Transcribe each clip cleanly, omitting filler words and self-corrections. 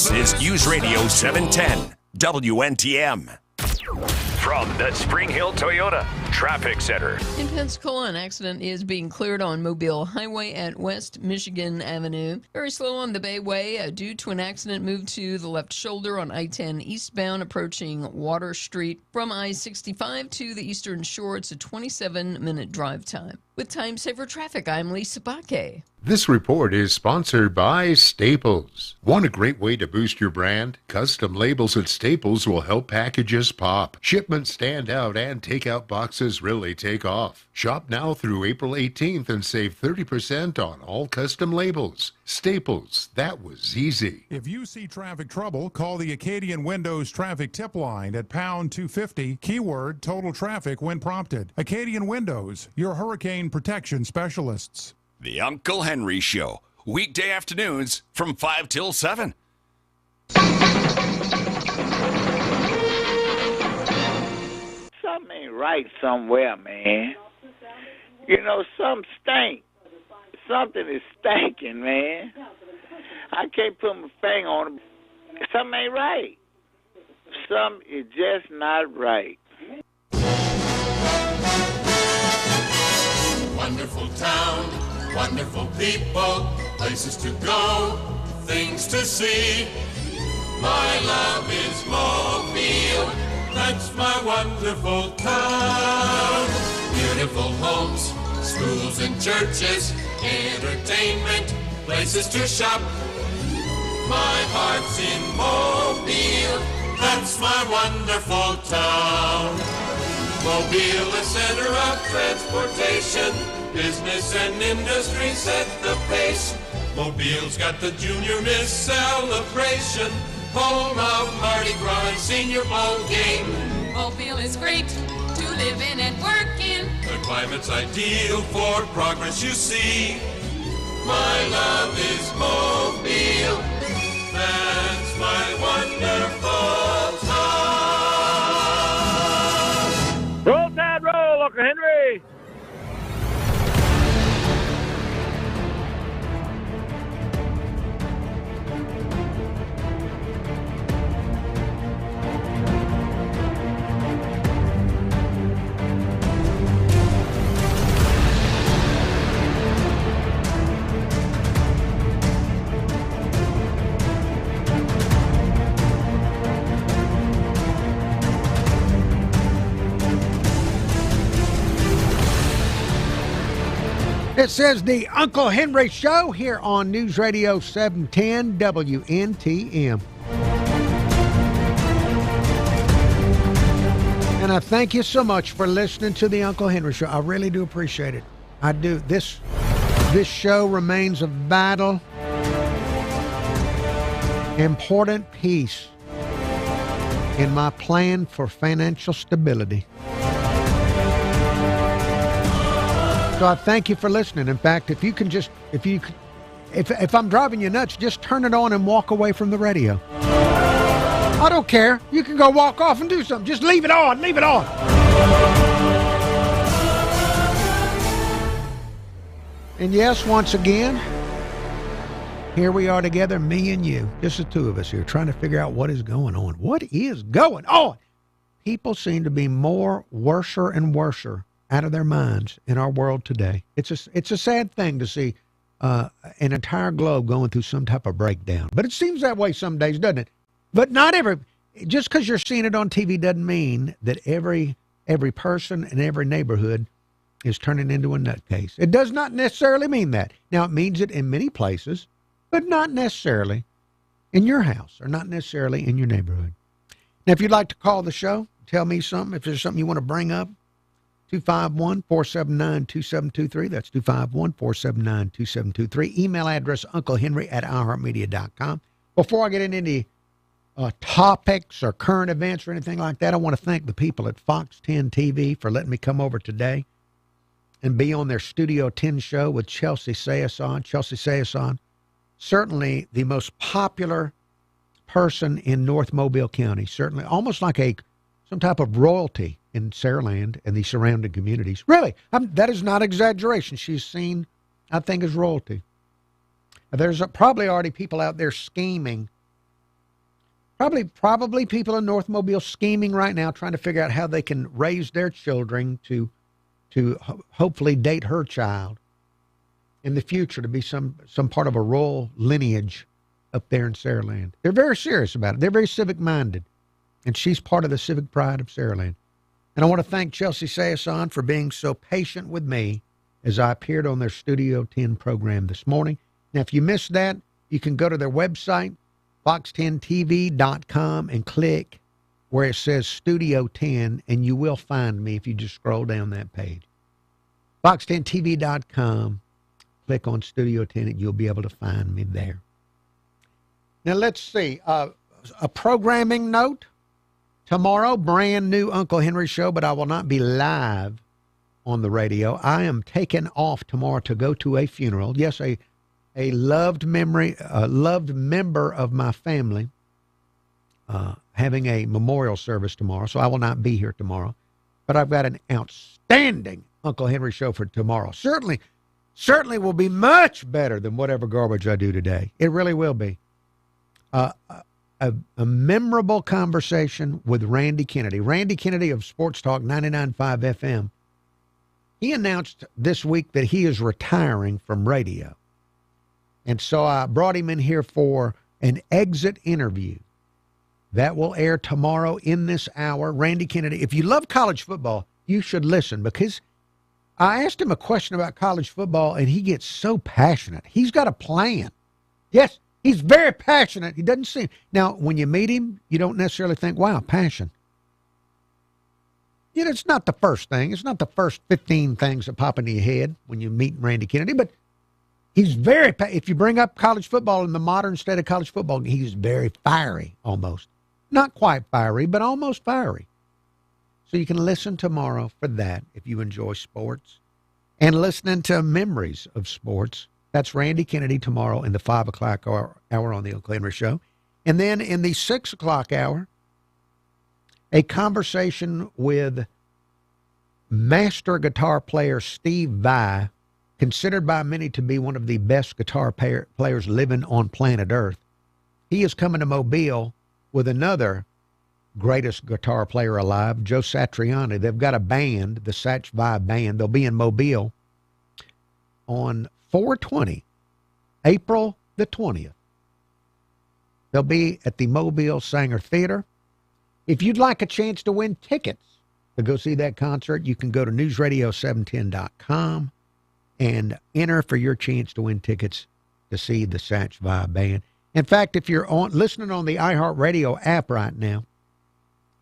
This is News Radio 710 WNTM. From the Spring Hill Toyota Traffic Center. In Pensacola, an accident is being cleared on Mobile Highway at West Michigan Avenue. Very slow on the Bayway due to an accident moved to the left shoulder on I-10 eastbound approaching Water Street. From I-65 to the Eastern Shore, it's a 27-minute drive time. With Time Saver Traffic, I'm Lisa Baque. This report is sponsored by Staples. Want a great way to boost your brand? Custom labels at Staples will help packages pop, shipments stand out, and takeout boxes really take off. Shop now through April 18th and save 30% on all custom labels. Staples, that was easy. If you see traffic trouble, call the Acadian Windows traffic tip line at pound 250, keyword total traffic when prompted. Acadian Windows, your hurricane protection specialists. The Uncle Henry Show, weekday afternoons from 5 till 7. Something ain't right somewhere, man. You know, something stink. Something is stinking, man. I can't put my finger on it. Something ain't right. Something is just not right. Wonderful town, wonderful people, places to go, things to see. My love is Mobile, that's my wonderful town. Beautiful homes, schools and churches, entertainment, places to shop. My heart's in Mobile, that's my wonderful town. Mobile, a center of transportation, business and industry set the pace. Mobile's got the Junior Miss celebration, home of Mardi Gras and Senior Bowl game. Mobile is great to live in and work in. The climate's ideal for progress you see. My love is Mobile, that's my wonderful town. Roll Tide, roll, Uncle Henry. It says the Uncle Henry Show here on News Radio 710 WNTM. And I thank you so much for listening to the Uncle Henry Show. I really do appreciate it. I do. This show remains a vital, important piece in my plan for financial stability. So I thank you for listening. In fact, if I'm driving you nuts, just turn it on and walk away from the radio. I don't care. You can go walk off and do something. Just leave it on. Leave it on. And yes, once again, here we are together, me and you, just the two of us here, trying to figure out what is going on. What is going on? People seem to be more worser and worser out of their minds in our world today. It's a sad thing to see an entire globe going through some type of breakdown. But it seems that way some days, doesn't it? But not every. Just because you're seeing it on TV doesn't mean that every person in every neighborhood is turning into a nutcase. It does not necessarily mean that. Now, it means it in many places, but not necessarily in your house or not necessarily in your neighborhood. Now, if you'd like to call the show, tell me something. If there's something you want to bring up, 251-479-2723. That's 251-479-2723. Email address unclehenry@iheartmedia.com. Before I get into any topics or current events or anything like that, I want to thank the people at Fox 10 TV for letting me come over today and be on their Studio 10 show with Chelsea Sayason. Chelsea Sayason, certainly the most popular person in North Mobile County, certainly almost like some type of royalty in Saraland and the surrounding communities. Really, that is not exaggeration. She's seen, I think, as royalty. There's probably already people out there scheming Probably people in North Mobile scheming right now, trying to figure out how they can raise their children to hopefully date her child in the future to be some part of a royal lineage up there in Saraland. They're very serious about it. They're very civic-minded, and she's part of the civic pride of Saraland. And I want to thank Chelsea Sayason for being so patient with me as I appeared on their Studio 10 program this morning. Now, if you missed that, you can go to their website, fox10tv.com, and click where it says Studio 10, and you will find me if you just scroll down that page. fox10tv.com, click on Studio 10, and you'll be able to find me there. Now, let's see. A programming note. Tomorrow, brand new Uncle Henry show, but I will not be live on the radio. I am taking off tomorrow to go to a funeral. Yes, a loved member of my family having a memorial service tomorrow, so I will not be here tomorrow. But I've got an outstanding Uncle Henry show for tomorrow. Certainly will be much better than whatever garbage I do today. It really will be. A memorable conversation with Randy Kennedy. Randy Kennedy of Sports Talk 99.5 FM. He announced this week that he is retiring from radio. And so I brought him in here for an exit interview. That will air tomorrow in this hour. Randy Kennedy, if you love college football, you should listen, because I asked him a question about college football, and he gets so passionate. He's got a plan. Yes, he's very passionate. He doesn't seem... Now, when you meet him, you don't necessarily think, wow, passion. You know, it's not the first thing. It's not the first 15 things that pop into your head when you meet Randy Kennedy, but he's very... If you bring up college football in the modern state of college football, he's very fiery, almost. Not quite fiery, but almost fiery. So you can listen tomorrow for that if you enjoy sports. And listening to memories of sports. That's Randy Kennedy tomorrow in the 5 o'clock hour on the Uncle Henry Show. And then in the 6 o'clock hour, a conversation with master guitar player Steve Vai, considered by many to be one of the best guitar players living on planet Earth. He is coming to Mobile with another greatest guitar player alive, Joe Satriani. They've got a band, the Satch Vai Band. They'll be in Mobile on 4/20, April the 20th. They'll be at the Mobile Sanger Theater. If you'd like a chance to win tickets to go see that concert, you can go to newsradio710.com and enter for your chance to win tickets to see the Satch Vai Band. In fact, if you're listening on the iHeartRadio app right now,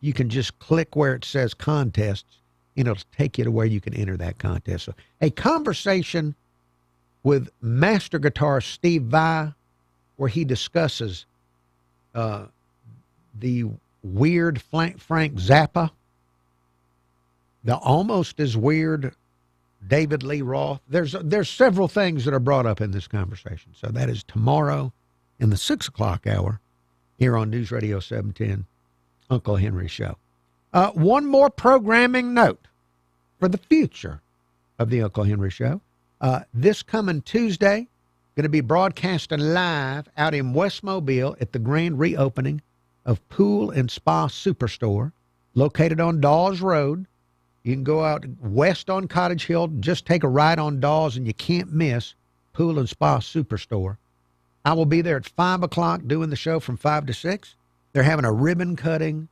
you can just click where it says contests, and it'll take you to where you can enter that contest. So a conversation with master guitarist Steve Vai, where he discusses the weird Frank Zappa, the almost as weird David Lee Roth. There's several things that are brought up in this conversation. So that is tomorrow in the 6 o'clock hour here on News Radio 710, Uncle Henry Show. One more programming note for the future of the Uncle Henry Show. This coming Tuesday, going to be broadcasting live out in West Mobile at the grand reopening of Pool and Spa Superstore, located on Dawes Road. You can go out west on Cottage Hill, just take a ride on Dawes, and you can't miss Pool and Spa Superstore. I will be there at 5 o'clock doing the show from 5 to 6. They're having a ribbon cutting.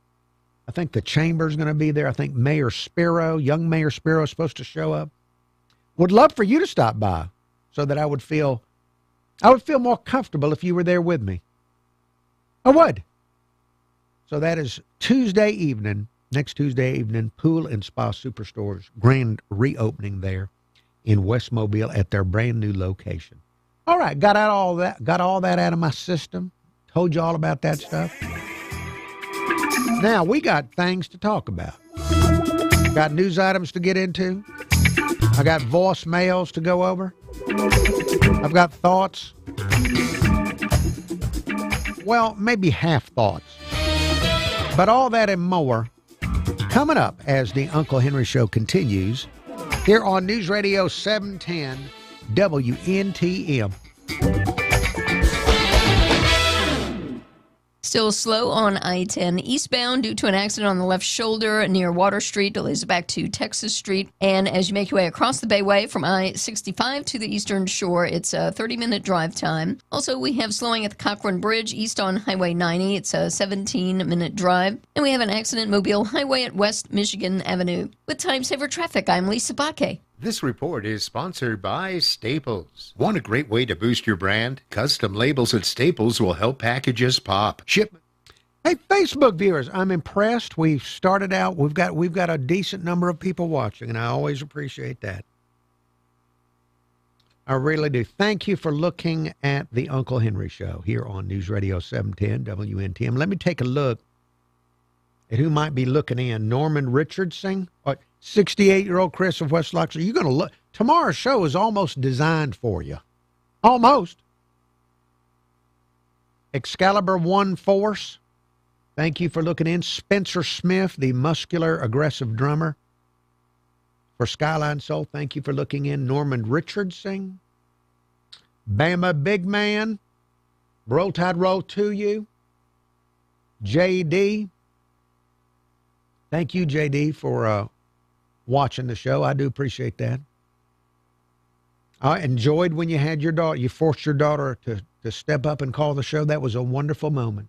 I think the chamber's going to be there. I think Mayor Spiro, young Mayor Spiro, is supposed to show up. Would love for you to stop by so that I would feel more comfortable if you were there with me. I would. So that is Tuesday evening, next Tuesday evening, Pool and Spa Superstore's grand reopening there in West Mobile at their brand new location. All right, got all that out of my system. Told you all about that stuff. Now we got things to talk about. Got news items to get into. I got voicemails to go over. I've got thoughts. Well, maybe half thoughts. But all that and more coming up as the Uncle Henry Show continues here on News Radio 710 WNTM. Still slow on I-10 eastbound due to an accident on the left shoulder near Water Street. Delays back to Texas Street. And as you make your way across the Bayway from I-65 to the Eastern Shore, it's a 30-minute drive time. Also, we have slowing at the Cochrane Bridge east on Highway 90. It's a 17-minute drive. And we have an accident Mobile Highway at West Michigan Avenue. With Time Saver Traffic, I'm Lisa Bakke. This report is sponsored by Staples. Want a great way to boost your brand? Custom labels at Staples will help packages pop. Shipment. Hey, Facebook viewers, I'm impressed. We've started out. We've got a decent number of people watching, and I always appreciate that. I really do. Thank you for looking at the Uncle Henry Show here on News Radio 710 WNTM. Let me take a look at who might be looking in. Norman Richardson, 68-year-old Chris of West Loxley. You're going to look. Tomorrow's show is almost designed for you. Almost. Excalibur One Force. Thank you for looking in. Spencer Smith, the muscular, aggressive drummer for Skyline Soul. Thank you for looking in. Norman Richardson. Bama Big Man. Roll Tide Roll to you. JD. Thank you, JD, for watching the show. I do appreciate that. I enjoyed when you had your daughter, you forced your daughter to step up and call the show. That was a wonderful moment.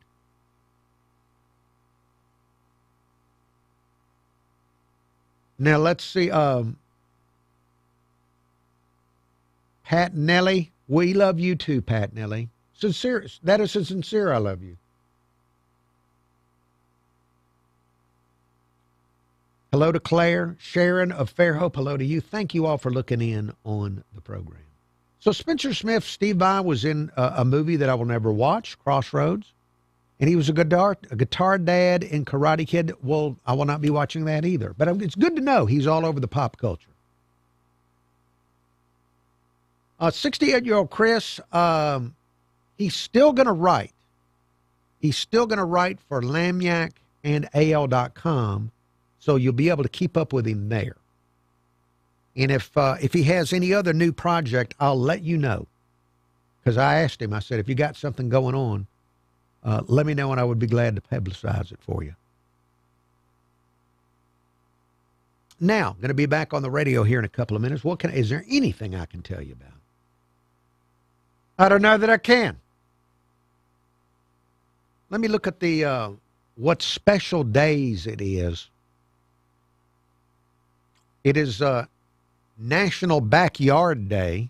Now, let's see. Pat Nelly, we love you too, Pat Nelly. Sincere, that is a sincere I love you. Hello to Claire, Sharon of Fairhope. Hello to you. Thank you all for looking in on the program. So Spencer Smith, Steve Vai was in a movie that I will never watch, Crossroads, and he was a guitar dad in Karate Kid. Well, I will not be watching that either, but it's good to know he's all over the pop culture. 68-year-old Chris, he's still going to write. He's still going to write for Lagniappe and AL.com. So you'll be able to keep up with him there. And if he has any other new project, I'll let you know. Because I asked him, I said, if you got something going on, let me know and I would be glad to publicize it for you. Now, going to be back on the radio here in a couple of minutes. Is there anything I can tell you about? I don't know that I can. Let me look at the what special days it is. It is National Backyard Day.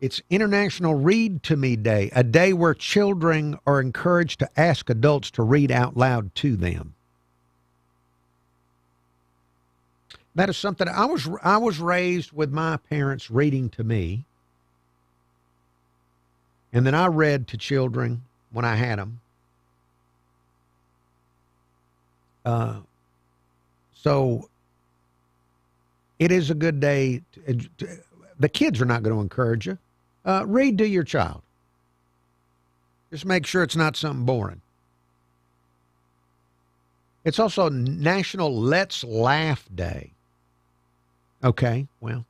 It's International Read to Me Day, a day where children are encouraged to ask adults to read out loud to them. That is something I was raised with my parents reading to me. And then I read to children when I had them. So it is a good day. The kids are not going to encourage you. Read to your child. Just make sure it's not something boring. It's also National Let's Laugh Day. Okay, well,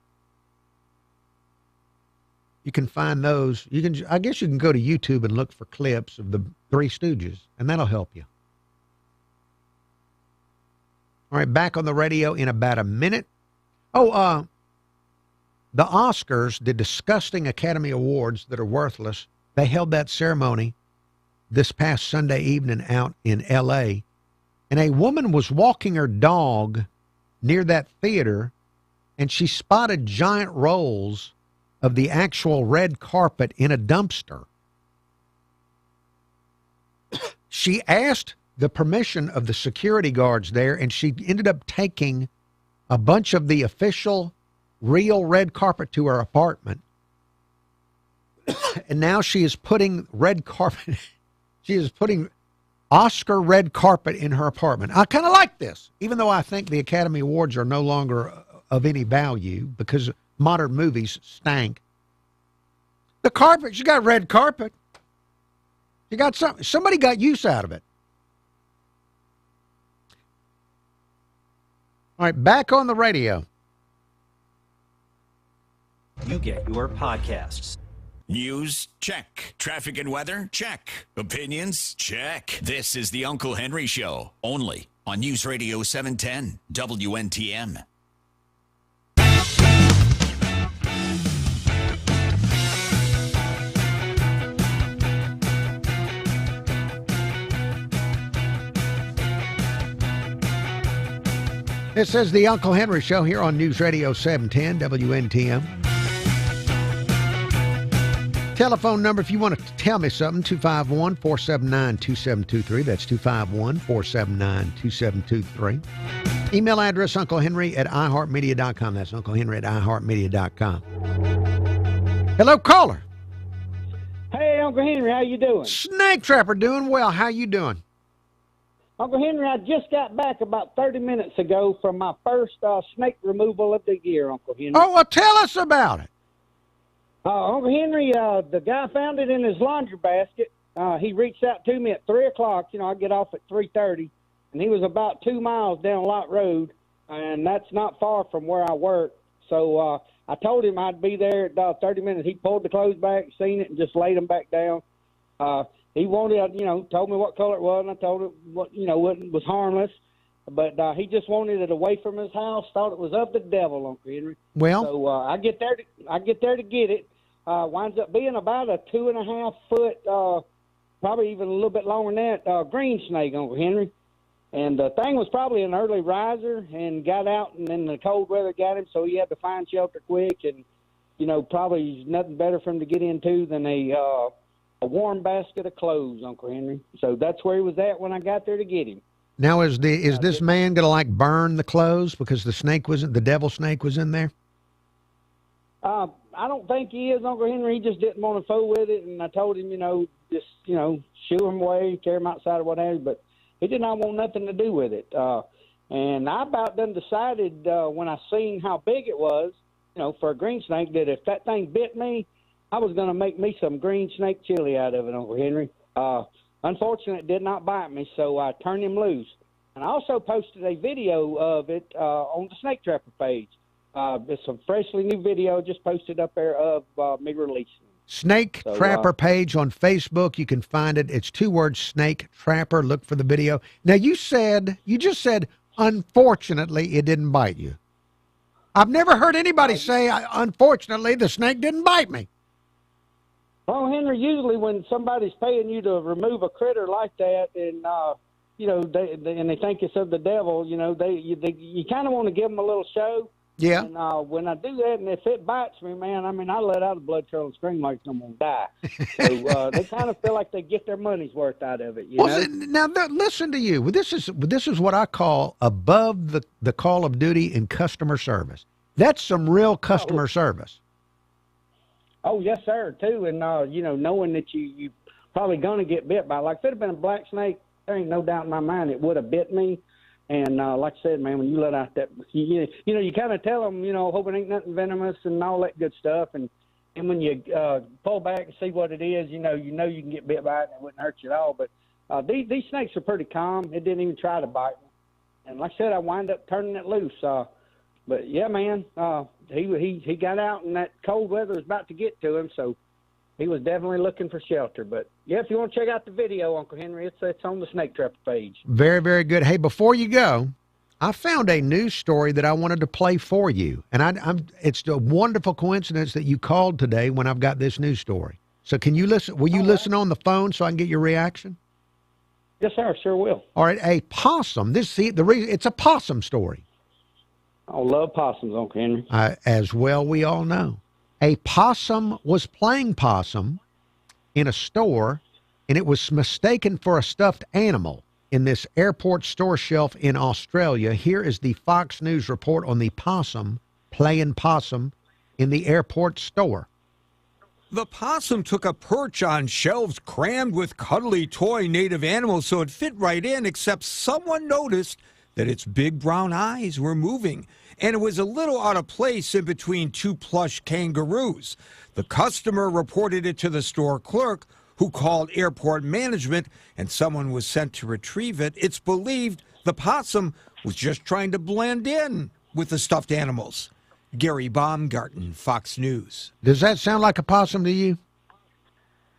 you can find those. I guess you can go to YouTube and look for clips of the Three Stooges, and that'll help you. All right, back on the radio in about a minute. The Oscars, the disgusting Academy Awards that are worthless, they held that ceremony this past Sunday evening out in L.A., and a woman was walking her dog near that theater, and she spotted giant rolls of the actual red carpet in a dumpster. She asked the permission of the security guards there, and she ended up taking a bunch of the official real red carpet to her apartment. And now she is putting red carpet, she is putting Oscar red carpet in her apartment. I kind of like this, even though I think the Academy Awards are no longer of any value because modern movies stank. The carpet, she got red carpet. She got somebody got use out of it. All right, back on the radio. You get your podcasts. News? Check. Traffic and weather? Check. Opinions? Check. This is the Uncle Henry Show, only on News Radio 710 WNTM. This is the Uncle Henry Show here on News Radio 710 WNTM. Telephone number, if you want to tell me something, 251-479-2723. That's 251-479-2723. Email address, unclehenry@iheartmedia.com. That's unclehenry@iheartmedia.com. Hello, caller. Hey, Uncle Henry, how you doing? Snake Trapper, doing well. How you doing? Uncle Henry, I just got back about 30 minutes ago from my first snake removal of the year, Uncle Henry. Oh, well, tell us about it. Uncle Henry, the guy found it in his laundry basket. He reached out to me at 3 o'clock. You know, I get off at 3:30, and he was about 2 miles down Lot Road, and that's not far from where I work. So I told him I'd be there at 30 minutes. He pulled the clothes back, seen it, and just laid them back down. He wanted, told me what color it was, and I told him what was harmless. But he just wanted it away from his house. Thought it was of the devil, Uncle Henry. Well, so I get there to get it. Winds up being about a 2.5 foot, probably even a little bit longer than that, green snake, Uncle Henry. And the thing was probably an early riser and got out, and then the cold weather got him, so he had to find shelter quick. And probably nothing better for him to get into than a warm basket of clothes, Uncle Henry. So that's where he was at when I got there to get him. Now, is this man going to burn the clothes because the devil snake was in there? I don't think he is, Uncle Henry. He just didn't want to fool with it, and I told him, just shoo him away, carry him outside or what have you. But he did not want nothing to do with it. And I about done decided when I seen how big it was, for a green snake, that if that thing bit me, I was going to make me some green snake chili out of it, Uncle Henry. Unfortunately, it did not bite me, so I turned him loose. And I also posted a video of it on the Snake Trapper page. It's a freshly new video just posted up there of me releasing. Snake Trapper page on Facebook. You can find it. It's 2 words, Snake Trapper. Look for the video. Now, you just said, unfortunately, it didn't bite you. I've never heard anybody say, unfortunately, the snake didn't bite me. Well, Henry, usually when somebody's paying you to remove a critter like that, and they think it's of the devil, you kind of want to give them a little show. Yeah. And when I do that, and if it bites me, man, I let out a blood curdling scream like I'm gonna die. So they kind of feel like they get their money's worth out of it. Now listen to you. This is what I call above the call of duty in customer service. That's some real customer service. Oh, yes, sir, too. And, knowing that you probably going to get bit by, like, if it had been a black snake, there ain't no doubt in my mind it would have bit me. And like I said, man, when you let out that, you kind of tell them, hope it ain't nothing venomous and all that good stuff. And when you pull back and see what it is, you can get bit by it and it wouldn't hurt you at all. But these snakes are pretty calm. It didn't even try to bite me. And like I said, I wind up turning it loose. But, yeah, man, he got out, and that cold weather was about to get to him, so he was definitely looking for shelter. But, yeah, if you want to check out the video, Uncle Henry, it's on the Snake Trapper page. Very, very good. Hey, before you go, I found a news story that I wanted to play for you. And it's a wonderful coincidence that you called today when I've got this news story. So can you listen? Will you listen on the phone so I can get your reaction? Yes, sir. Sure will. All right. A possum. The reason it's a possum story. I love possums, Uncle Henry. As well, we all know. A possum was playing possum in a store, and it was mistaken for a stuffed animal in this airport store shelf in Australia. Here is the Fox News report on the possum playing possum in the airport store. The possum took a perch on shelves crammed with cuddly toy native animals so it fit right in, except someone noticed that its big brown eyes were moving, and it was a little out of place in between 2 plush kangaroos. The customer reported it to the store clerk, who called airport management, and someone was sent to retrieve it. It's believed the possum was just trying to blend in with the stuffed animals. Gary Baumgarten, Fox News. Does that sound like a possum to you?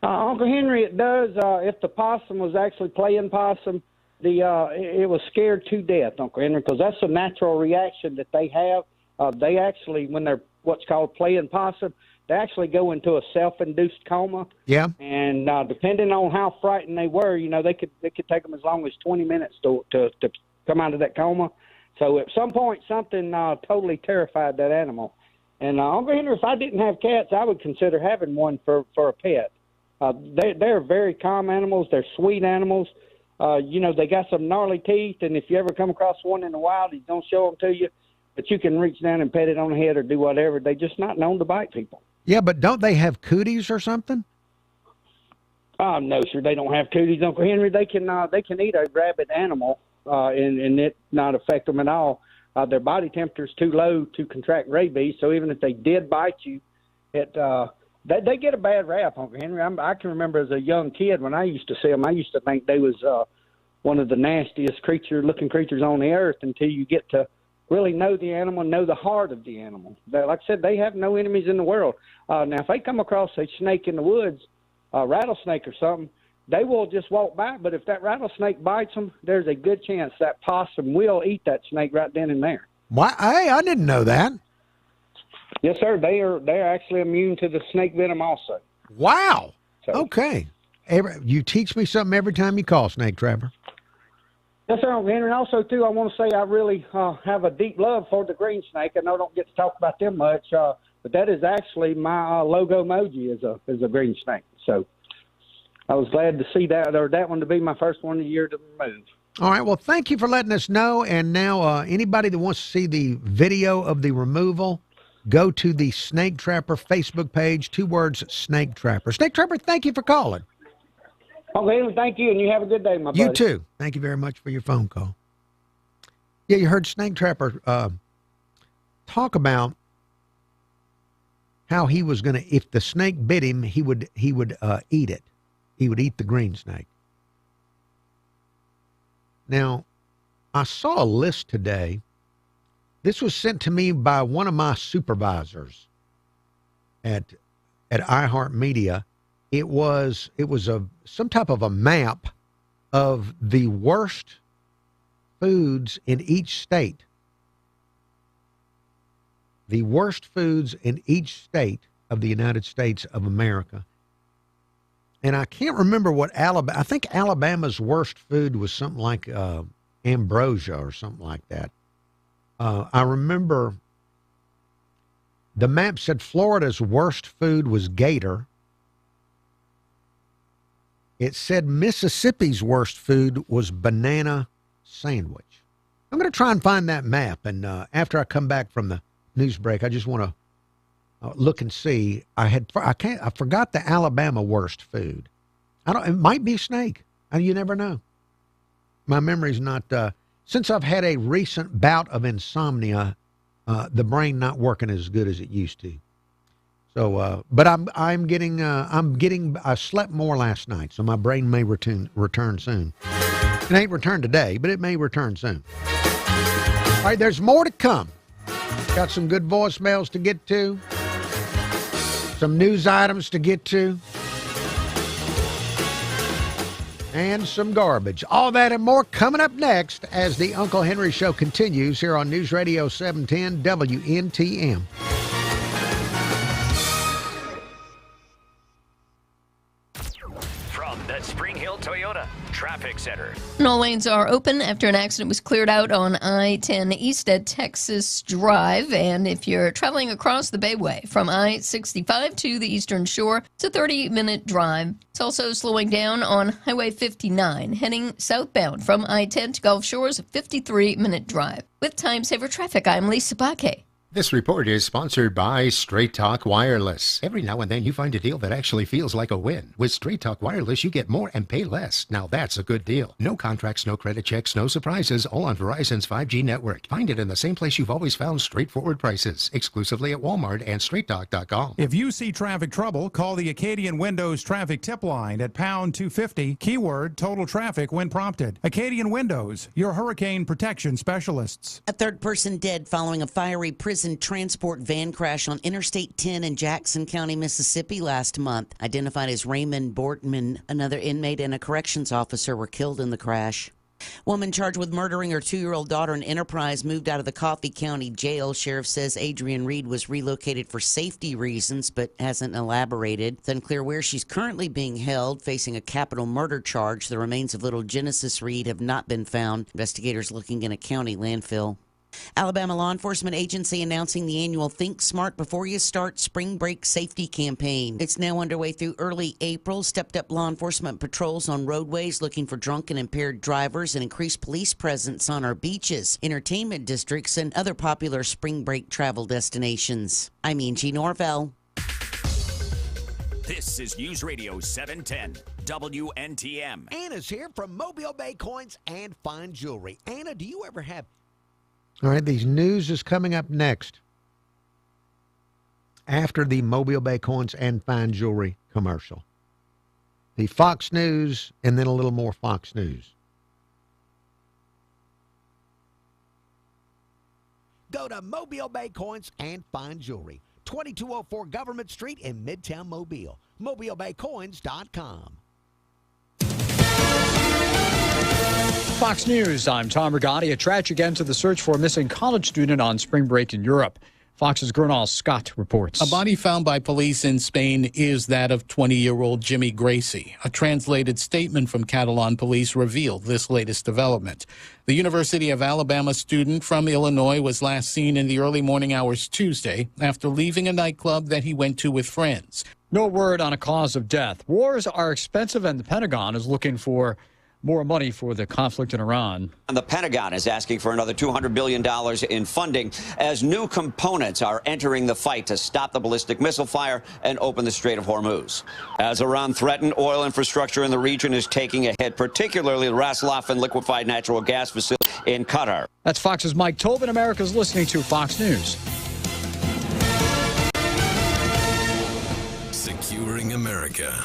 Uncle Henry, it does. If the possum was actually playing possum, it was scared to death, Uncle Henry, because that's a natural reaction that they have. They actually, when they're what's called playing possum, they actually go into a self-induced coma. Yeah. And depending on how frightened they were, they could take them as long as 20 minutes to come out of that coma. So at some point, something totally terrified that animal. And Uncle Henry, if I didn't have cats, I would consider having one for a pet. They're very calm animals. They're sweet animals. They got some gnarly teeth, and if you ever come across one in the wild, he don't show them to you, but you can reach down and pet it on the head or do whatever. They're just not known to bite people. Yeah, but don't they have cooties or something? No, sir. They don't have cooties, Uncle Henry. They can eat a rabid animal, and it not affect them at all. Their body temperature is too low to contract rabies, so even if they did bite you, they get a bad rap, Uncle Henry. I can remember as a young kid when I used to see them, I used to think they was one of the nastiest looking creatures on the earth until you get to really know the animal, know the heart of the animal. Like I said, they have no enemies in the world. Now, if they come across a snake in the woods, a rattlesnake or something, they will just walk by. But if that rattlesnake bites them, there's a good chance that possum will eat that snake right then and there. Why? Hey, I didn't know that. Yes, sir. They're actually immune to the snake venom also. Wow. So, okay. You teach me something every time you call, Snake Trapper. Yes, sir, Uncle Henry. And also, too, I want to say I really have a deep love for the green snake. I know I don't get to talk about them much, but that is actually my logo emoji is a green snake. So I was glad to see that, or that one to be my first one of the year to remove. All right. Well, thank you for letting us know. And now anybody that wants to see the video of the removal, go to the Snake Trapper Facebook page, 2 words, Snake Trapper. Snake Trapper, thank you for calling. Okay, thank you, and you have a good day, my buddy. You too. Thank you very much for your phone call. Yeah, you heard Snake Trapper talk about how he was going to, if the snake bit him, he would eat it. He would eat the green snake. Now, I saw a list today. This was sent to me by one of my supervisors at iHeartMedia. It was some type of a map of the worst foods in each state. The worst foods in each state of the United States of America. And I can't remember what I think Alabama's worst food was something like ambrosia or something like that. I remember the map said Florida's worst food was gator. It said Mississippi's worst food was banana sandwich. I'm going to try and find that map, and after I come back from the news break, I just want to look and see. I forgot the Alabama worst food. It might be snake. You never know. My memory's not. Since I've had a recent bout of insomnia, the brain not working as good as it used to. So, but I slept more last night, so my brain may return soon. It ain't returned today, but it may return soon. All right, there's more to come. Got some good voicemails to get to, some news items to get to, and some garbage. All that and more coming up next as the Uncle Henry Show continues here on News Radio 710 WNTM. The Spring Hill Toyota Traffic Center. All lanes are open after an accident was cleared out on I-10 East at Texas Drive. And if you're traveling across the Bayway from I-65 to the Eastern Shore, it's a 30-minute drive. It's also slowing down on Highway 59, heading southbound from I-10 to Gulf Shores, a 53-minute drive. With Time Saver Traffic, I'm Lisa Baque. This report is sponsored by Straight Talk Wireless. Every now and then you find a deal that actually feels like a win. With Straight Talk Wireless, you get more and pay less. Now that's a good deal. No contracts, no credit checks, no surprises, all on Verizon's 5G network. Find it in the same place you've always found straightforward prices, exclusively at Walmart and StraightTalk.com. If you see traffic trouble, call the Acadian Windows traffic tip line at pound 250, keyword total traffic when prompted. Acadian Windows, your hurricane protection specialists. A third person dead following a fiery prison citizen transport van crash on Interstate 10 in Jackson County, Mississippi last month. Identified as Raymond Bortman, another inmate and a corrections officer were killed in the crash. Woman charged with murdering her 2-year-old daughter in Enterprise moved out of the Coffee County Jail. Sheriff says Adrian Reed was relocated for safety reasons, but hasn't elaborated. It's unclear where she's currently being held, facing a capital murder charge. The remains of little Genesis Reed have not been found. Investigators looking in a county landfill. Alabama law enforcement agency announcing the annual Think Smart Before You Start spring break safety campaign. It's now underway through early April. Stepped up law enforcement patrols on roadways looking for drunk and impaired drivers and increased police presence on our beaches, entertainment districts, and other popular spring break travel destinations. I'm Angie Norvell. This is News Radio 710 WNTM. Anna's here from Mobile Bay Coins and Fine Jewelry. Anna, do you ever have... All right, these news is coming up next after the Mobile Bay Coins and Fine Jewelry commercial. The Fox News and then a little more Fox News. Go to Mobile Bay Coins and Fine Jewelry, 2204 Government Street in Midtown Mobile. MobileBayCoins.com. Fox News, I'm Tom Rigotti. A tragic end to the search for a missing college student on spring break in Europe. Fox's Gernal Scott reports. A body found by police in Spain is that of 20-year-old Jimmy Gracie. A translated statement from Catalan police revealed this latest development. The University of Alabama student from Illinois was last seen in the early morning hours Tuesday after leaving a nightclub that he went to with friends. No word on a cause of death. Wars are expensive, and the Pentagon is looking for more money for the conflict in Iran. And the Pentagon is asking for another $200 billion in funding as new components are entering the fight to stop the ballistic missile fire and open the Strait of Hormuz. As Iran threatened, oil infrastructure in the region is taking a hit, particularly the Ras Laffan liquefied natural gas facility in Qatar. That's Fox's Mike Tobin. America's listening to Fox News. Securing America.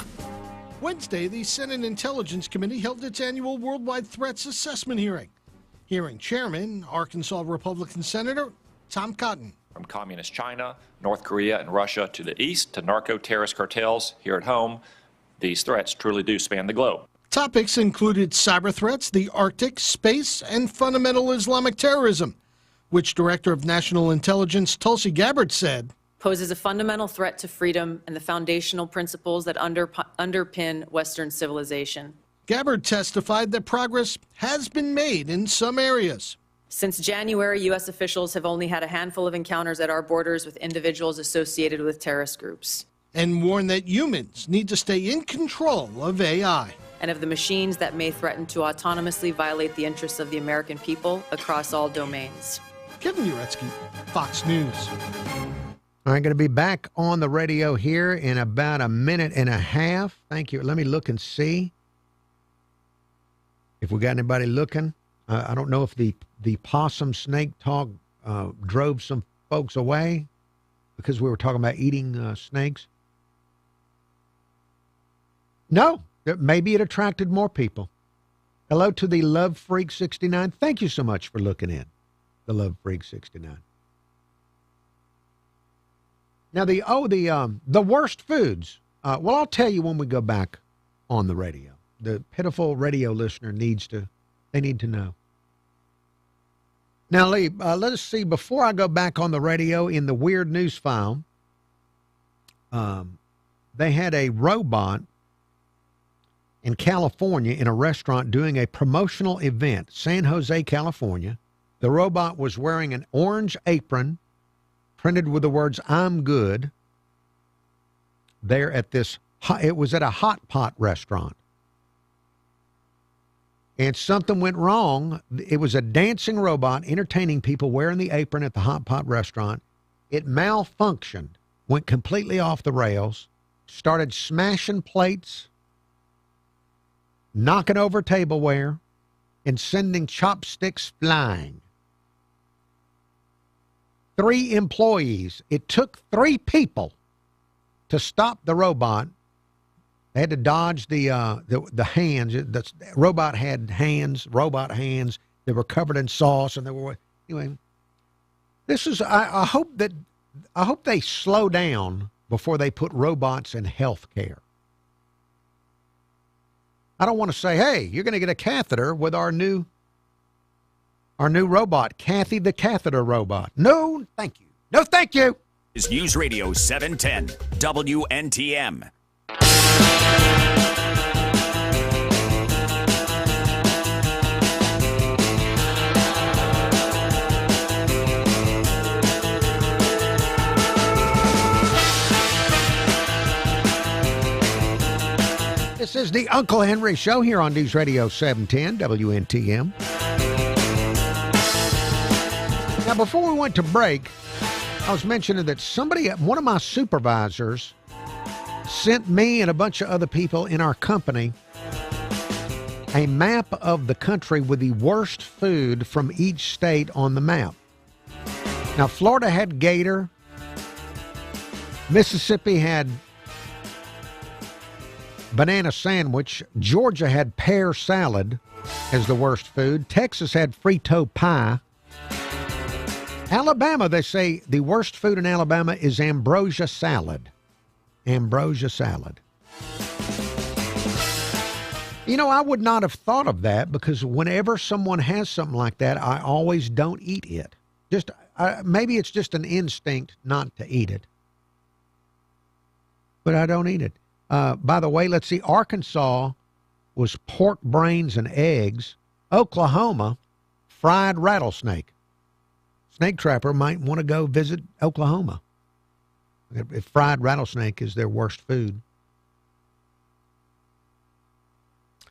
Wednesday, the Senate Intelligence Committee held its annual Worldwide Threats Assessment hearing. Hearing chairman, Arkansas Republican Senator Tom Cotton. From communist China, North Korea, and Russia to the east to narco-terrorist cartels here at home, these threats truly do span the globe. Topics included cyber threats, the Arctic, space, and fundamental Islamic terrorism, which Director of National Intelligence Tulsi Gabbard said poses a fundamental threat to freedom and the foundational principles that underpin Western civilization. Gabbard testified that progress has been made in some areas. Since January, U.S. officials have only had a handful of encounters at our borders with individuals associated with terrorist groups. And warned that humans need to stay in control of AI. And of the machines that may threaten to autonomously violate the interests of the American people across all domains. Kevin Uretsky, Fox News. All right, going to be back on the radio here in about a minute and a half. Thank you. Let me look and see if we got anybody looking. I don't know if the possum snake talk drove some folks away because we were talking about eating snakes. No, maybe it attracted more people. Hello to the Love Freak 69. Thank you so much for looking in. The Love Freak 69. Now, the worst foods. Well, I'll tell you when we go back on the radio. The pitiful radio listener need to know. Now, Lee, let us see. Before I go back on the radio, in the weird news file, they had a robot in California in a restaurant doing a promotional event, San Jose, California. The robot was wearing an orange apron printed with the words, "I'm good," there at this, it was at a hot pot restaurant. And something went wrong. It was a dancing robot entertaining people wearing the apron at the hot pot restaurant. It malfunctioned, went completely off the rails, started smashing plates, knocking over tableware, and sending chopsticks flying. 3 employees. It took 3 people to stop the robot. They had to dodge the hands. The robot had robot hands that were covered in sauce, and they were anyway. This is. I hope they slow down before they put robots in health care. I don't want to say, hey, you're going to get a catheter with our new robot, Kathy the catheter robot. No, thank you. No, thank you. Is News Radio 710 WNTM. This is the Uncle Henry Show here on News Radio 710 WNTM. Now, before we went to break, I was mentioning that one of my supervisors, sent me and a bunch of other people in our company a map of the country with the worst food from each state on the map. Now, Florida had gator. Mississippi had banana sandwich. Georgia had pear salad as the worst food. Texas had Frito pie. Alabama, they say the worst food in Alabama is ambrosia salad. Ambrosia salad. You know, I would not have thought of that because whenever someone has something like that, I always don't eat it. Maybe it's just an instinct not to eat it. But I don't eat it. By the way, let's see. Arkansas was pork brains and eggs. Oklahoma, fried rattlesnake. Snake trapper might want to go visit Oklahoma if fried rattlesnake is their worst food.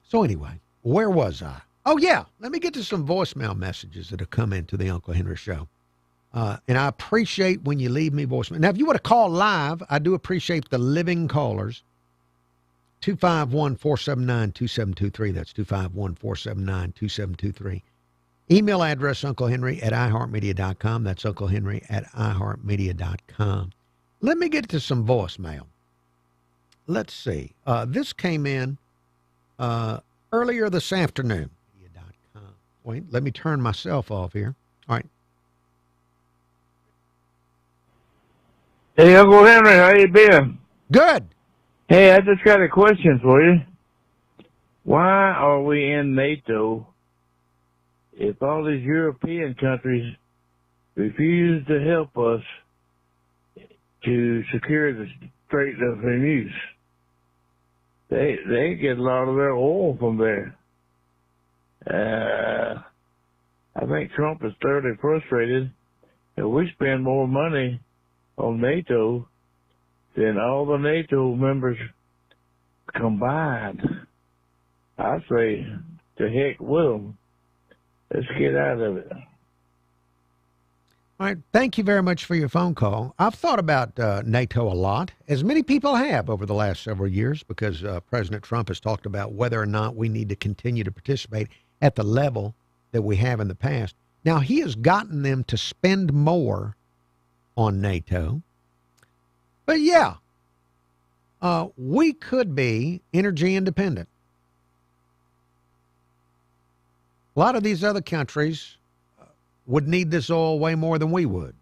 So anyway, where was I? Oh, yeah. Let me get to some voicemail messages that have come into the Uncle Henry Show. And I appreciate when you leave me voicemail. Now, if you want to call live, I do appreciate the living callers. 251-479-2723. That's 251-479-2723. Email address, unclehenry@iheartmedia.com. That's unclehenry@iheartmedia.com. Let me get to some voicemail. Let's see. This came in earlier this afternoon. Wait, let me turn myself off here. All right. Hey, Uncle Henry, how you been? Good. Hey, I just got a question for you. Why are we in NATO if all these European countries refuse to help us to secure the Strait of Hormuz? They get a lot of their oil from there. I think Trump is thoroughly frustrated that we spend more money on NATO than all the NATO members combined. I say, to heck with them. Let's get out of it. All right. Thank you very much for your phone call. I've thought about NATO a lot, as many people have over the last several years, because President Trump has talked about whether or not we need to continue to participate at the level that we have in the past. Now, he has gotten them to spend more on NATO. But yeah, we could be energy independent. A lot of these other countries would need this oil way more than we would.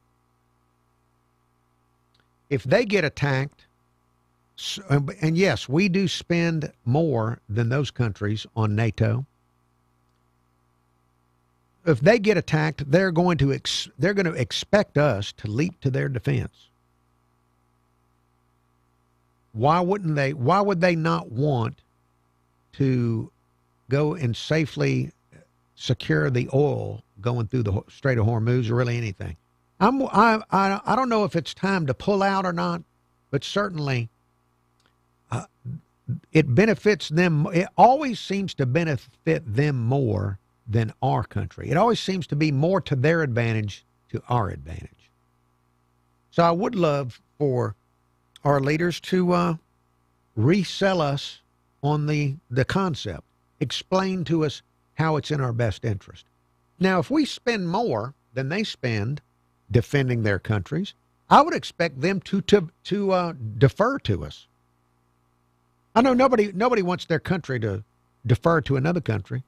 If they get attacked, and yes, we do spend more than those countries on NATO. If they get attacked, they're going to expect us to leap to their defense. Why wouldn't they? Why would they not want to go and safely secure the oil going through the Strait of Hormuz or really anything? I don't know if it's time to pull out or not, but certainly it benefits them. It always seems to benefit them more than our country. It always seems to be more to their advantage to our advantage. So I would love for our leaders to resell us on the concept, explain to us how it's in our best interest. Now, if we spend more than they spend defending their countries, I would expect them to defer to us. I know nobody wants their country to defer to another country,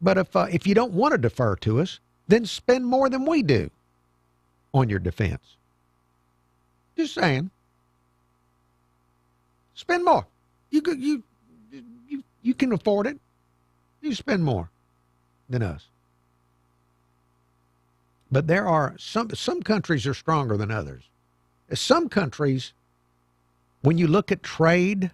but if you don't want to defer to us, then spend more than we do. on your defense. Just saying. Spend more. You can afford it. You spend more than us. But there are some countries are stronger than others. Some countries, when you look at trade,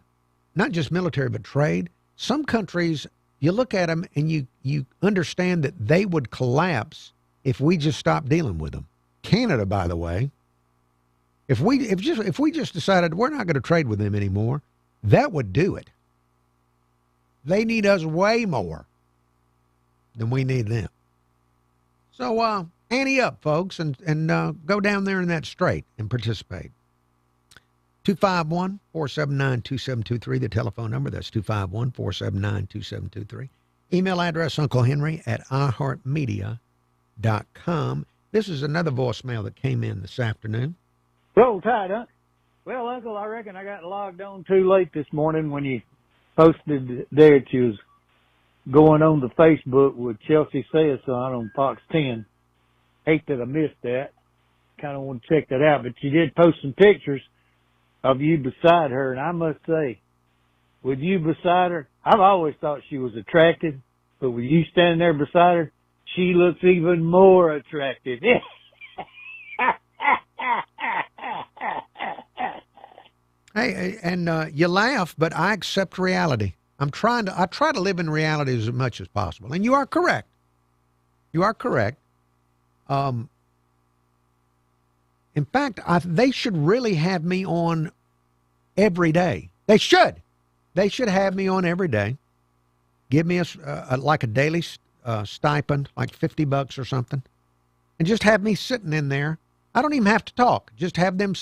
not just military, but trade, some countries, you look at them and you understand that they would collapse if we just stopped dealing with them. Canada, by the way, if we just decided we're not going to trade with them anymore, that would do it. They need us way more than we need them. So, ante up, folks, and go down there in that strait and participate. 251-479-2723, the telephone number. That's 251-479-2723. Email address, unclehenry@iheartmedia.com. This is another voicemail that came in this afternoon. Roll Tide, huh? Well, Uncle, I reckon I got logged on too late this morning when you posted there that you was going on to Facebook with Chelsea Says on Fox 10. Hate that I missed that. Kind of want to check that out. But you did post some pictures of you beside her, and I must say, with you beside her, I've always thought she was attractive, but with you standing there beside her, she looks even more attractive. Hey, and you laugh, but I accept reality. I try to live in reality as much as possible. And you are correct. You are correct. In fact, they should really have me on every day. They should. They should have me on every day. Give me like a daily stipend, like $50 or something, and just have me sitting in there. I don't even have to talk. Just have me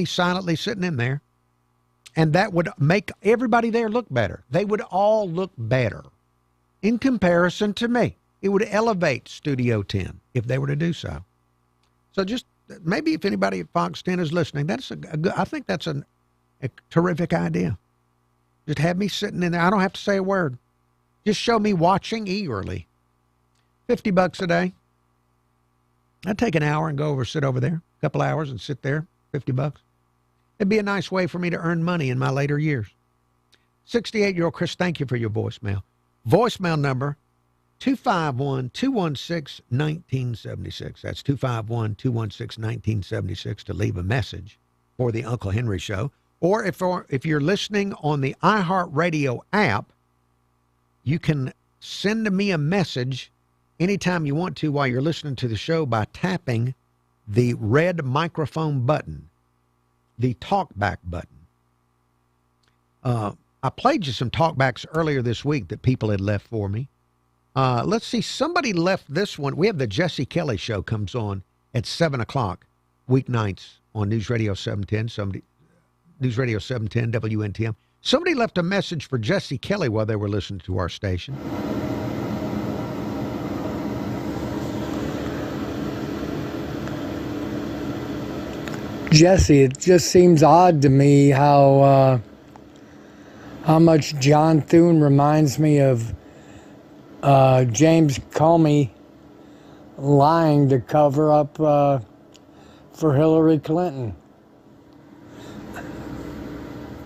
silently sitting in there, and that would make everybody there look better. They would all look better in comparison to me. It would elevate Studio 10 if they were to do so. So just maybe if anybody at Fox 10 is listening, I think that's a terrific idea. Just have me sitting in there. I don't have to say a word. Just show me watching eagerly. $50 a day. I'd take an hour and sit over there, a couple hours and sit there, $50. It'd be a nice way for me to earn money in my later years. 68-year-old Chris, thank you for your voicemail. Voicemail number, 251-216-1976. That's 251-216-1976 to leave a message for the Uncle Henry Show. Or if you're listening on the iHeartRadio app, you can send me a message anytime you want to while you're listening to the show by tapping the red microphone button, the talkback button. I played you some talkbacks earlier this week that people had left for me. Let's see. Somebody left this one. We have the Jesse Kelly Show comes on at 7 o'clock weeknights on News Radio 710. News Radio 710 WNTM. Somebody left a message for Jesse Kelly while they were listening to our station. Jesse, it just seems odd to me how much John Thune reminds me of James Comey lying to cover up for Hillary Clinton.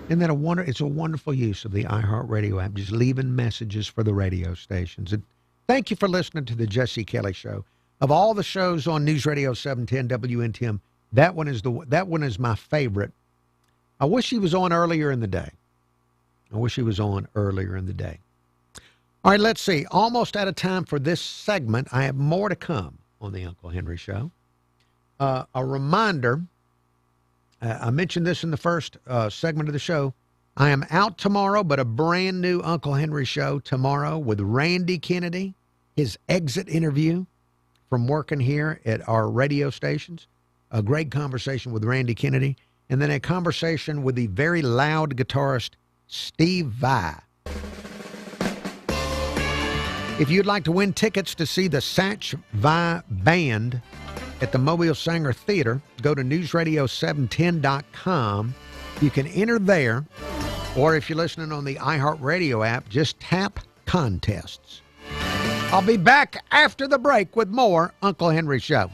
Isn't that it's a wonderful use of the iHeartRadio app, just leaving messages for the radio stations. And thank you for listening to the Jesse Kelly Show. Of all the shows on News Radio 710 WNTM, that one is my favorite. I wish he was on earlier in the day. All right, let's see. Almost out of time for this segment. I have more to come on the Uncle Henry Show. A reminder, I mentioned this in the first segment of the show. I am out tomorrow, but a brand new Uncle Henry Show tomorrow with Randy Kennedy, his exit interview from working here at our radio stations. A great conversation with Randy Kennedy, and then a conversation with the very loud guitarist Steve Vai. If you'd like to win tickets to see the Satch Vai Band at the Mobile Sanger Theater, go to newsradio710.com. You can enter there, or if you're listening on the iHeartRadio app, just tap contests. I'll be back after the break with more Uncle Henry Show.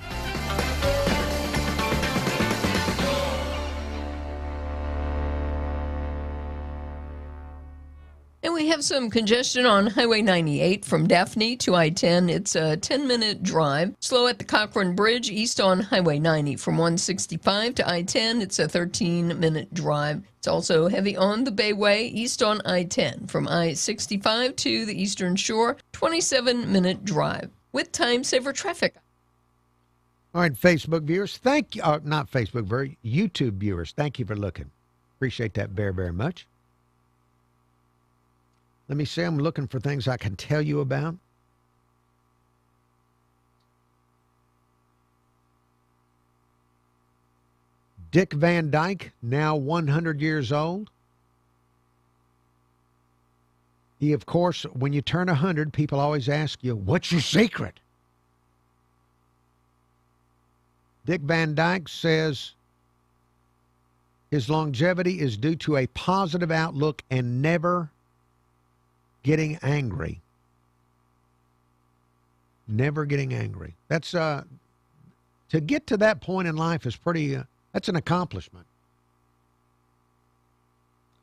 And we have some congestion on Highway 98 from Daphne to I-10. It's a 10-minute drive. Slow at the Cochrane Bridge east on Highway 90 from 165 to I-10. It's a 13-minute drive. It's also heavy on the Bayway east on I-10 from I-65 to the Eastern Shore. 27-minute drive with time saver traffic. All right, Facebook viewers, thank you. Not Facebook, YouTube viewers, thank you for looking. Appreciate that very, very much. Let me see. I'm looking for things I can tell you about. Dick Van Dyke, now 100 years old. He, of course, when you turn 100, people always ask you, what's your secret? Dick Van Dyke says his longevity is due to a positive outlook and never getting angry. Never getting angry. That's to get to that point in life is pretty, that's an accomplishment.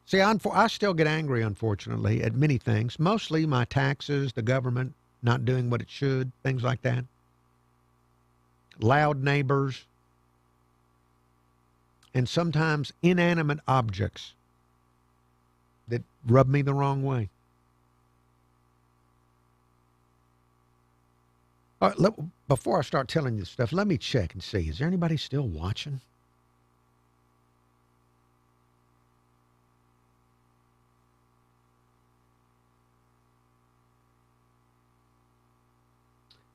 See, I still get angry, unfortunately, at many things. Mostly my taxes, the government not doing what it should, things like that. Loud neighbors. And sometimes inanimate objects that rub me the wrong way. All right, before I start telling you stuff, let me check and see. Is there anybody still watching?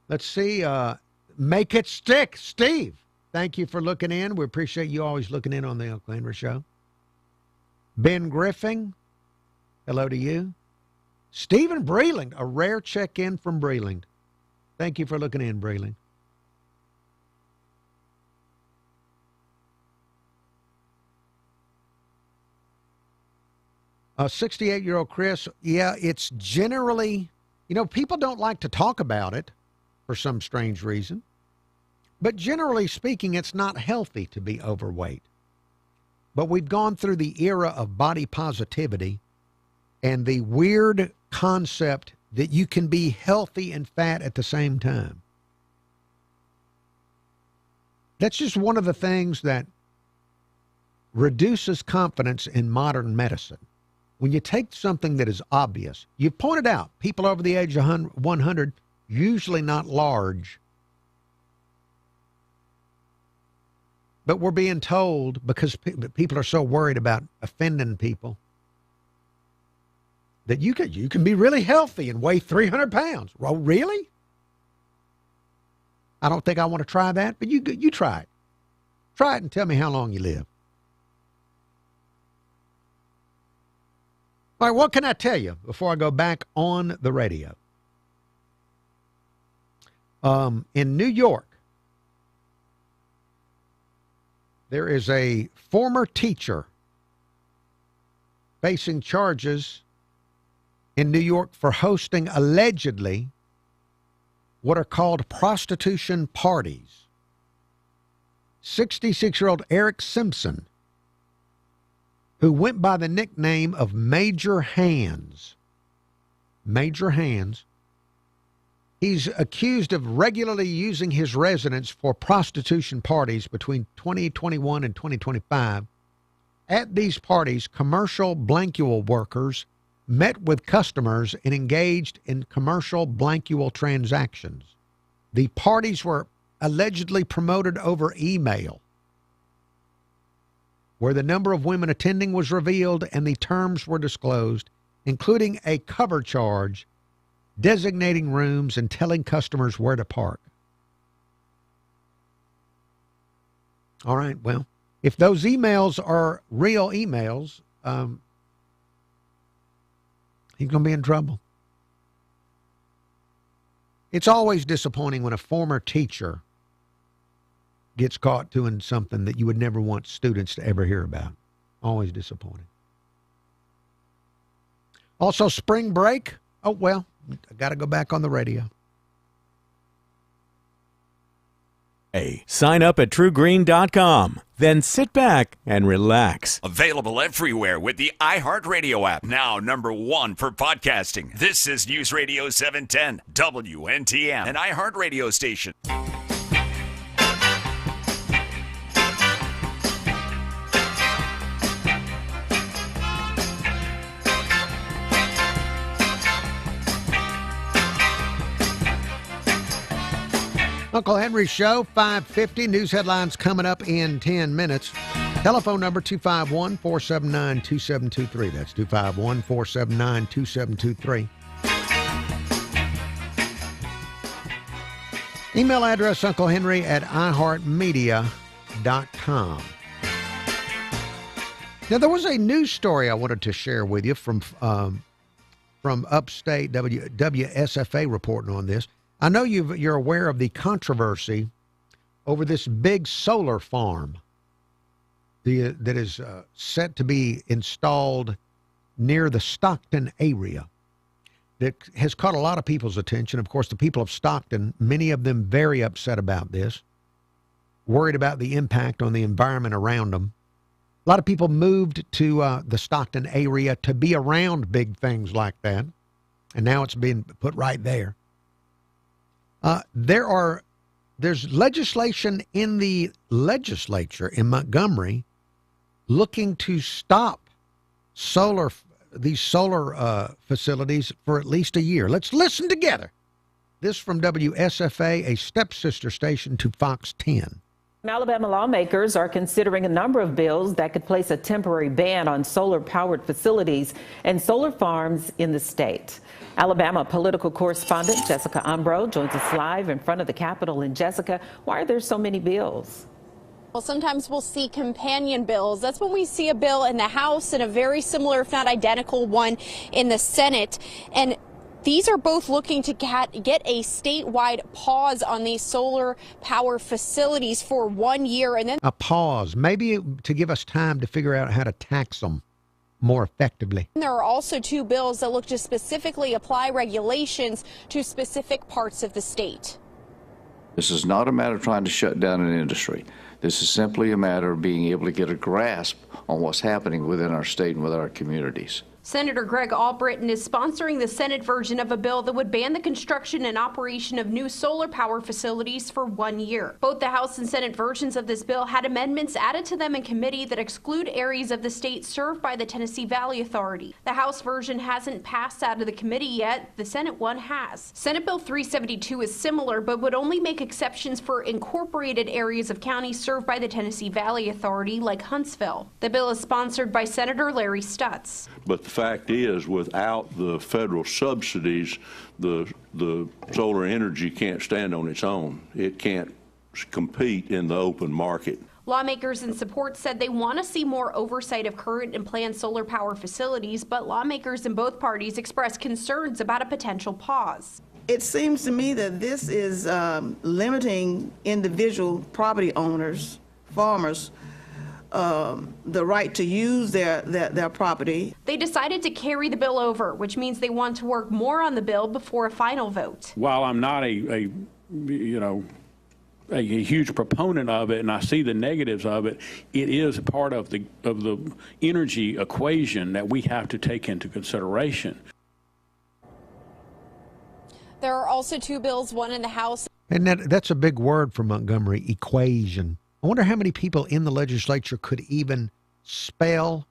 Let's see. Make it stick, Steve. Thank you for looking in. We appreciate you always looking in on the Uncle Henry Show. Ben Griffin, hello to you. Stephen Breland, a rare check-in from Breland. Thank you for looking in, Breland. A 68-year-old Chris, yeah, it's generally, people don't like to talk about it for some strange reason. But generally speaking, it's not healthy to be overweight. But we've gone through the era of body positivity and the weird concept that you can be healthy and fat at the same time. That's just one of the things that reduces confidence in modern medicine. When you take something that is obvious, you've pointed out people over the age of 100, usually not large. But we're being told, because people are so worried about offending people, that you can be really healthy and weigh 300 pounds. Well, really? I don't think I want to try that, but you try it. Try it and tell me how long you live. All right, what can I tell you before I go back on the radio? In New York, there is a former teacher facing charges in New York for hosting, allegedly, what are called prostitution parties. 66-year-old Eric Simpson, who went by the nickname of Major Hands. Major Hands. He's accused of regularly using his residence for prostitution parties between 2021 and 2025. At these parties, commercial blankual workers met with customers and engaged in commercial blankual transactions. The parties were allegedly promoted over email, where the number of women attending was revealed and the terms were disclosed, including a cover charge, designating rooms, and telling customers where to park. All right, well, if those emails are real emails, he's going to be in trouble. It's always disappointing when a former teacher gets caught doing something that you would never want students to ever hear about. Always disappointing. Also, spring break. Oh, well, I got to go back on the radio. Sign up at TrueGreen.com. Then sit back and relax. Available everywhere with the iHeartRadio app. Now #1 for podcasting. This is News Radio 710 WNTM, an iHeartRadio station. Uncle Henry Show, 5:50. News headlines coming up in 10 minutes. Telephone number 251-479-2723. That's 251-479-2723. Email address unclehenry@iheartmedia.com. Now, there was a news story I wanted to share with you from upstate WSFA reporting on this. I know you're aware of the controversy over this big solar farm that is set to be installed near the Stockton area. That has caught a lot of people's attention. Of course, the people of Stockton, many of them very upset about this, worried about the impact on the environment around them. A lot of people moved to the Stockton area to be around big things like that, and now it's being put right there. There's legislation in the legislature in Montgomery looking to stop these solar facilities for at least a year. Let's listen together. This from WSFA, a stepsister station to Fox 10. Alabama lawmakers are considering a number of bills that could place a temporary ban on solar-powered facilities and solar farms in the state. Alabama political correspondent Jessica Umbro joins us live in front of the Capitol. And Jessica, why are there so many bills? Well, sometimes we'll see companion bills. That's when we see a bill in the House and a very similar, if not identical, one in the Senate. And these are both looking to get a statewide pause on these solar power facilities for 1 year. And then a pause, maybe to give us time to figure out how to tax them more effectively. There are also two bills that look to specifically apply regulations to specific parts of the state. This is not a matter of trying to shut down an industry. This is simply a matter of being able to get a grasp on what's happening within our state and with our communities. Senator Greg Albritton is sponsoring the Senate version of a bill that would ban the construction and operation of new solar power facilities for 1 year. Both the House and Senate versions of this bill had amendments added to them in committee that exclude areas of the state served by the Tennessee Valley Authority. The House version hasn't passed out of the committee yet. The Senate one has. Senate Bill 372 is similar, but would only make exceptions for incorporated areas of counties served by the Tennessee Valley Authority, like Huntsville. The bill is sponsored by Senator Larry Stutz. But the fact is, without the federal subsidies, the solar energy can't stand on its own. It can't compete in the open market. Lawmakers in support said they want to see more oversight of current and planned solar power facilities, but lawmakers in both parties expressed concerns about a potential pause. It seems to me that this is limiting individual property owners, farmers, the right to use their property. They decided to carry the bill over, which means they want to work more on the bill before a final vote. While I'm not a huge proponent of it, and I see the negatives of it, it is part of the energy equation that we have to take into consideration. There are also two bills, one in the House. And that's a big word for Montgomery, equation. I wonder how many people in the legislature could even spell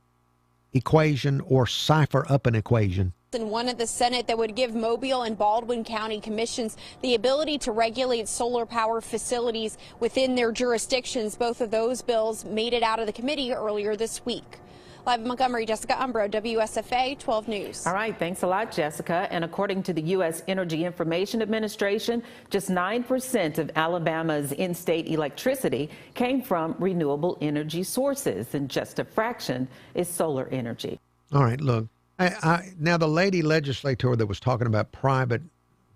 equation or cipher up an equation. And one at the Senate that would give Mobile and Baldwin County commissions the ability to regulate solar power facilities within their jurisdictions. Both of those bills made it out of the committee earlier this week. Live in Montgomery, Jessica Umbro, WSFA 12 News. All right, thanks a lot, Jessica. And according to the U.S. Energy Information Administration, just 9% of Alabama's in-state electricity came from renewable energy sources, and just a fraction is solar energy. All right, look. Now, the lady legislator that was talking about private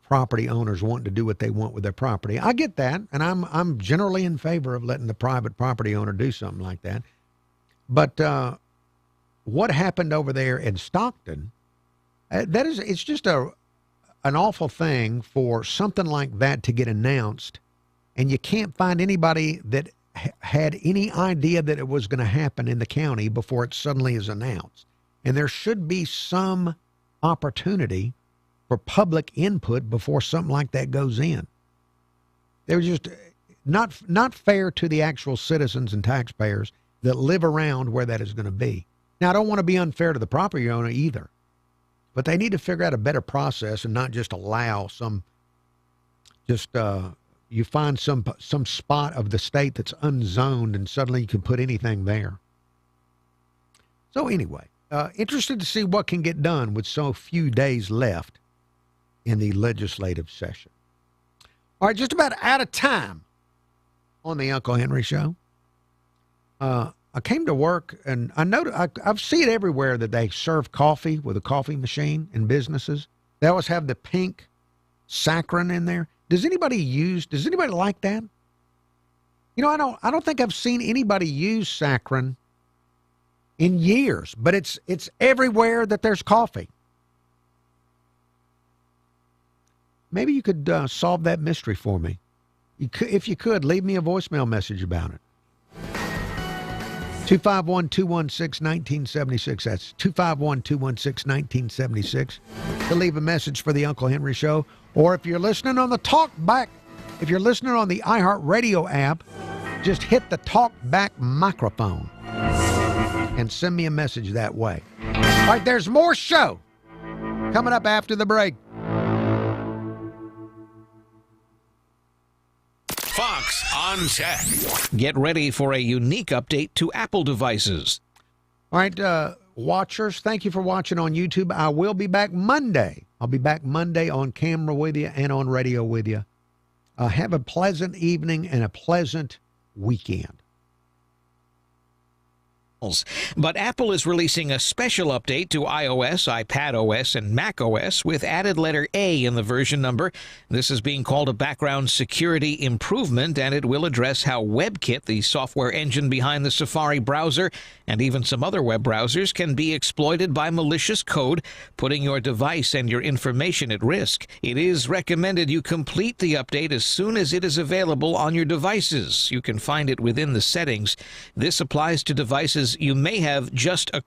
property owners wanting to do what they want with their property, I get that, and I'm generally in favor of letting the private property owner do something like that. But what happened over there in Stockton, it's just an awful thing for something like that to get announced and you can't find anybody that had any idea that it was going to happen in the county before it suddenly is announced. And there should be some opportunity for public input before something like that goes in. They're just not fair to the actual citizens and taxpayers that live around where that is going to be. Now, I don't want to be unfair to the property owner either, but they need to figure out a better process and not just allow you find some spot of the state that's unzoned and suddenly you can put anything there. So anyway, interested to see what can get done with so few days left in the legislative session. All right, just about out of time on the Uncle Henry Show. I came to work and I I've seen it everywhere that they serve coffee with a coffee machine in businesses. They always have the pink saccharin in there. Does anybody like that? You know, I don't think I've seen anybody use saccharin in years, but it's everywhere that there's coffee. Maybe you could solve that mystery for me. If you could, leave me a voicemail message about it. 251-216-1976. That's 251-216-1976 to leave a message for the Uncle Henry Show. Or if you're listening on the iHeartRadio app, just hit the talk back microphone and send me a message that way. All right, there's more show coming up after the break. Fox on Tech. Get ready for a unique update to Apple devices. All right, watchers, thank you for watching on YouTube. I will be back Monday. I'll be back Monday on camera with you and on radio with you. Have a pleasant evening and a pleasant weekend. But Apple is releasing a special update to iOS, iPadOS, and macOS with added letter A in the version number. This is being called a background security improvement, and it will address how WebKit, the software engine behind the Safari browser, and even some other web browsers, can be exploited by malicious code, putting your device and your information at risk. It is recommended you complete the update as soon as it is available on your devices. You can find it within the settings. This applies to devices you may have just acquired.